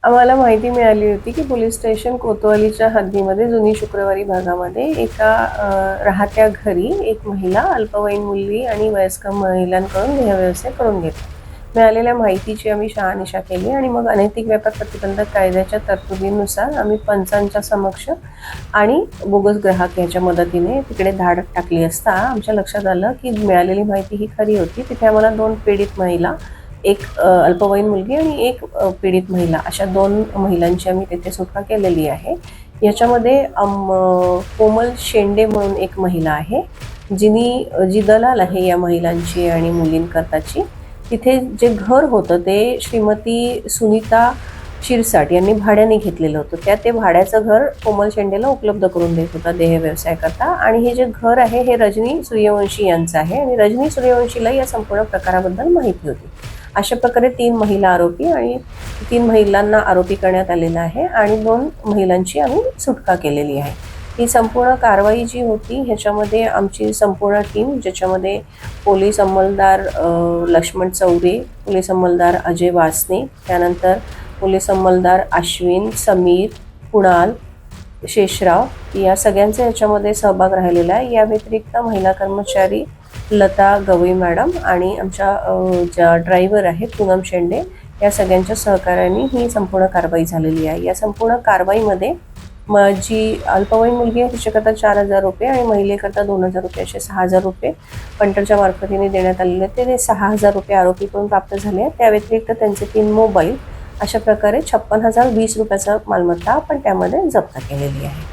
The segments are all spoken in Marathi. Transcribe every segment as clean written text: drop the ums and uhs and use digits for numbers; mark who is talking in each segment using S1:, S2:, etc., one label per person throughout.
S1: आम्हाला माहिती मिळाली होती की पोलीस स्टेशन कोतवालीच्या हद्दीमध्ये जुनी शुक्रवारी भागामध्ये एका राहत्या घरी एक महिला अल्पवयीन मुलगी आणि वयस्कर महिलांकडून देहव्यवसाय करून घेते. मिळालेल्या माहितीची आम्ही शहानिशा केली आणि मग अनैतिक व्यापार प्रतिबंधक कायद्याच्या तरतुदीनुसार आम्ही पंचांच्या समक्ष आणि बोगस ग्राहक याच्या मदतीने तिकडे धाड टाकली असता आमच्या लक्षात आलं की मिळालेली माहिती ही खरी होती. तिथे आम्हाला 2 पीडित महिला, एक अल्पवयीन मुलगी आणि एक पीडित महिला, अशा 2 महिलांची आम्ही तिथे सुटका केलेली आहे. याच्यामध्ये कोमल शेंडे म्हणून एक महिला आहे, जी दलाल आहे या महिलांची आणि मुलींकरताची. तिथे जे घर होतं ते श्रीमती सुनीता शिरसाट यांनी भाड्याने घेतलेलं होतं. ते भाड्याचं घर कोमल शेंडेला उपलब्ध करून देत होता देह व्यवसायाकरता. आणि हे जे घर आहे हे रजनी सूर्यवंशी यांचं आहे आणि रजनी सूर्यवंशीला या संपूर्ण प्रकाराबद्दल माहिती होती. अशा प्रकारे 3 महिला आरोपी आणि 3 महिलांना आरोपी करण्यात आलेला आहे आणि 2 महिलांची आम्ही सुटका केलेली आहे. ही संपूर्ण कारवाई जी होती ह्याच्यामध्ये आमची संपूर्ण टीम, ज्याच्यामध्ये पोलीस अंमलदार लक्ष्मण चौरे, पोलीस अंमलदार अजय वासने, त्यानंतर पोलीस अंमलदार अश्विन, समीर, कुणाल, शेषराव या सगळ्यांचा याच्यामध्ये सहभाग राहिलेला आहे. या व्यतिरिक्त महिला कर्मचारी लता गवई मॅडम आणि आमच्या ज्या ड्रायव्हर आहेत पूनम शेंडे, या सगळ्यांच्या सहकार्याने ही संपूर्ण कारवाई झालेली आहे. या संपूर्ण कारवाईमध्ये जी अल्पवयीन मुलगी आहे तिच्याकरता 4,000 रुपये आणि महिलेकरता 2,000 रुपये असे 6,000 रुपये पंटरच्या मार्फतीने देण्यात आलेले आहेत. ते 6,000 रुपये आरोपीकडून प्राप्त झाले आहेत. त्या व्यतिरिक्त त्यांचे 3 मोबाईल, अशा प्रकारे 56,020 रुपयाचा मालमत्ता आपण त्यामध्ये जप्त केलेली आहे.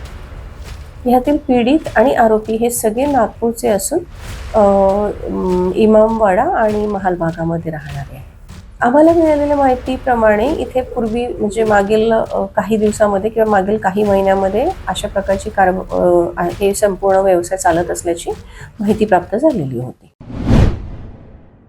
S1: ह्यातील पीडित आणि आरोपी हे सगळे नागपूरचे असून इमामवाडा आणि महाल भागामध्ये राहणारे आहे. आम्हाला मिळालेल्या माहितीप्रमाणे इथे पूर्वी म्हणजे मागील काही दिवसामध्ये किंवा मागील काही महिन्यामध्ये अशा प्रकारची हे संपूर्ण व्यवसाय चालत असल्याची माहिती प्राप्त झालेली होती.